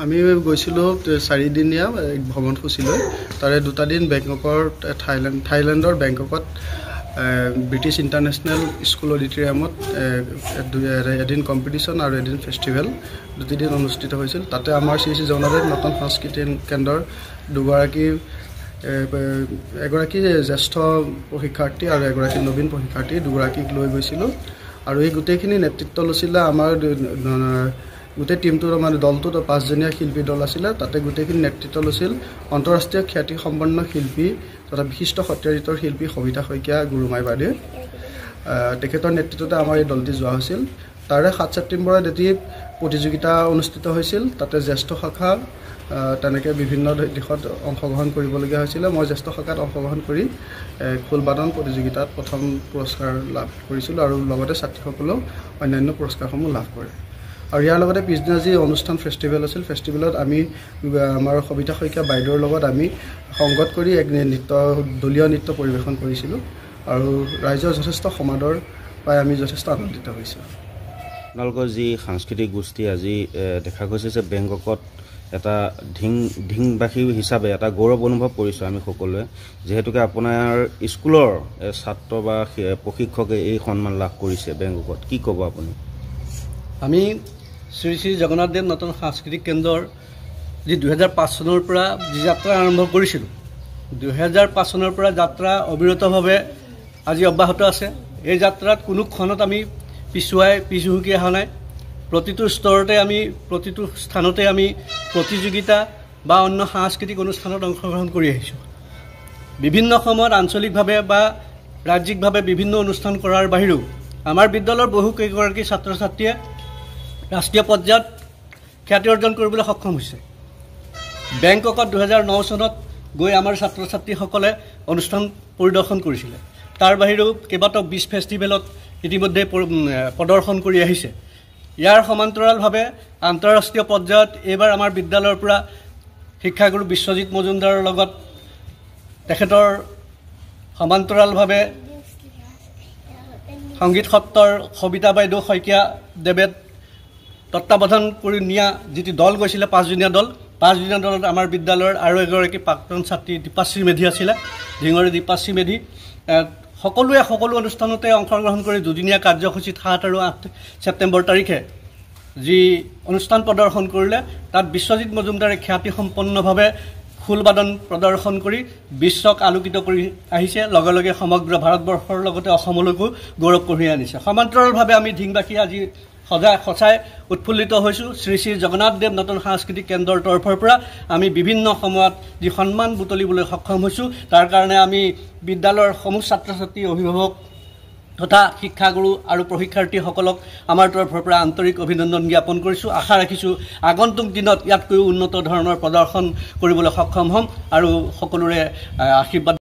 আমি গৈছিলোঁ 4 দিনীয়া ভ্ৰমণসূচীলৈ। তাৰে 2টা দিন বেংককৰ থাইলেণ্ডৰ বেংককত ব্ৰিটিছ ইণ্টাৰনেশ্যনেল স্কুল অডিটৰিয়ামত এদিন কম্পিটিশ্যন আৰু এদিন ফেষ্টিভেল 2 দিন অনুষ্ঠিত হৈছিল। তাতে আমাৰ শ্ৰী শ্ৰী জগন্নাথ দেৱ নতুন সাংস্কৃতিক কেন্দ্ৰৰ এগৰাকী জ্যেষ্ঠ শিক্ষাৰ্থী আৰু এগৰাকী নবীন শিক্ষাৰ্থী দুগৰাকীক লৈ গৈছিলোঁ। আৰু এই গোটেইখিনি নেতৃত্ব লৈছিলে আমাৰ গোটেই টিমটোৰ মানে দলটোত 5জনীয়া শিল্পী দল আছিলে। তাতে গোটেইখিনি নেতৃত্ব লৈছিল আন্তঃৰাষ্ট্ৰীয় খ্যাতিসম্পন্ন শিল্পী তথা বিশিষ্ট সত্ৰীয়া শিল্পী সবিতা শইকীয়া গুৰুমাই বাইদেৱে। তেখেতৰ নেতৃত্বতে আমাৰ এই দলটি যোৱা হৈছিল। তাৰে 7 ছেপ্টেম্বৰত এটি প্ৰতিযোগিতা অনুষ্ঠিত হৈছিল। তাতে জ্যেষ্ঠ শাখা তেনেকৈ বিভিন্ন দিশত অংশগ্ৰহণ কৰিবলগীয়া হৈছিলে। মই জ্যেষ্ঠ শাখাত অংশগ্ৰহণ কৰি খোলবাদন প্ৰতিযোগিতাত প্ৰথম পুৰস্কাৰ লাভ কৰিছিলোঁ আৰু লগতে ছাত্ৰীসকলেও অন্যান্য পুৰস্কাৰসমূহ লাভ কৰে। আৰু ইয়াৰ লগতে পিছদিনা যি অনুষ্ঠান ফেষ্টিভেল আছিল, ফেষ্টিভেলত আমি আমাৰ সবিতা শইকীয়া বাইদেউৰ লগত আমি সংগত কৰি এক দলীয় নৃত্য পৰিৱেশন কৰিছিলোঁ আৰু ৰাইজৰ যথেষ্ট সমাদৰ পাই আমি যথেষ্ট আনন্দিত হৈছোঁ। আপোনালোকৰ যি সাংস্কৃতিক গোষ্ঠী আজি দেখা গৈছে যে বেংককত এটা ঢিংবাসী হিচাপে এটা গৌৰৱ অনুভৱ কৰিছোঁ আমি সকলোৱে, যিহেতুকে আপোনাৰ স্কুলৰ ছাত্ৰ বা প্ৰশিক্ষকে এই সন্মান লাভ কৰিছে বেংককত। কি ক'ব আপুনি? আমি শ্ৰী শ্ৰী জগন্নাথ দেৱ নতুন সাংস্কৃতিক কেন্দ্ৰৰ যি 2005 চনৰ পৰা যি যাত্ৰা আৰম্ভ কৰিছিলোঁ, 2005 চনৰ পৰা যাত্ৰা অবিৰতভাৱে আজি অব্যাহত আছে। এই যাত্ৰাত কোনো ক্ষণত আমি পিছুহুকি অহা নাই। প্ৰতিটো স্তৰতে আমি প্ৰতিটো স্থানতে আমি প্ৰতিযোগিতা বা অন্য সাংস্কৃতিক অনুষ্ঠানত অংশগ্ৰহণ কৰি আহিছোঁ। বিভিন্ন সময়ত আঞ্চলিকভাৱে বা ৰাজ্যিকভাৱে বিভিন্ন অনুষ্ঠান কৰাৰ বাহিৰেও আমাৰ বিদ্যালয়ৰ বহু কেইগৰাকী ছাত্ৰ ছাত্ৰীয়ে ৰাষ্ট্ৰীয় পৰ্যায়ত খ্যাতি অৰ্জন কৰিবলৈ সক্ষম হৈছে। বেংককত 2009 চনত গৈ আমাৰ ছাত্ৰ ছাত্ৰীসকলে অনুষ্ঠান পৰিদৰ্শন কৰিছিলে। তাৰ বাহিৰেও কেইবাটাও বিচ ফেষ্টিভেলত ইতিমধ্যে প্ৰদৰ্শন কৰি আহিছে। ইয়াৰ সমান্তৰালভাৱে আন্তঃৰাষ্ট্ৰীয় পৰ্যায়ত এইবাৰ আমাৰ বিদ্যালয়ৰ পৰা শিক্ষাগুৰু বিশ্বজিৎ মজুমদাৰৰ লগত তেখেতৰ সমান্তৰালভাৱে সংগীত সত্ৰৰ সবিতা বাইদেউ শইকীয়া দেৱে তত্বাৱধান কৰি নিয়া যিটো দল গৈছিলে 5জনীয়া দল, 5জনীয়া দলত আমাৰ বিদ্যালয়ৰ আৰু এগৰাকী প্ৰাক্তন ছাত্ৰী দীপাশ্ৰী মেধি আছিলে, ঢিঙৰি দীপাশ্ৰী মেধি। সকলোৱে সকলো অনুষ্ঠানতে অংশগ্ৰহণ কৰি 2দিনীয়া কাৰ্যসূচীত 7 আৰু 8 ছেপ্টেম্বৰ তাৰিখে যি অনুষ্ঠান প্ৰদৰ্শন কৰিলে, তাত বিশ্বজিৎ মজুমদাৰে খ্যাতিসম্পন্নভাৱে খোলবাদন প্ৰদৰ্শন কৰি বিশ্বক আলোকিত কৰি আহিছে। লগে লগে সমগ্ৰ ভাৰতবৰ্ষৰ লগতে অসমলৈকো গৌৰৱ কঢ়িয়াই আনিছে। সমান্তৰালভাৱে আমি ঢিংবাসী আজি সঁচাই উৎফুল্লিত হৈছোঁ। শ্ৰী শ্ৰী জগন্নাথ দেৱ নতুন সাংস্কৃতিক কেন্দ্ৰৰ তৰফৰ পৰা আমি বিভিন্ন সময়ত যি সন্মান বুটলিবলৈ সক্ষম হৈছোঁ, তাৰ কাৰণে আমি বিদ্যালয়ৰ সমূহ ছাত্ৰ ছাত্ৰী, অভিভাৱক তথা শিক্ষাগুৰু আৰু প্ৰশিক্ষাৰ্থীসকলক আমাৰ তৰফৰ পৰা আন্তৰিক অভিনন্দন জ্ঞাপন কৰিছোঁ। আশা ৰাখিছোঁ আগন্তুক দিনত ইয়াতকৈও উন্নত ধৰণৰ প্ৰদৰ্শন কৰিবলৈ সক্ষম হ'ম আৰু সকলোৰে আশীৰ্বাদ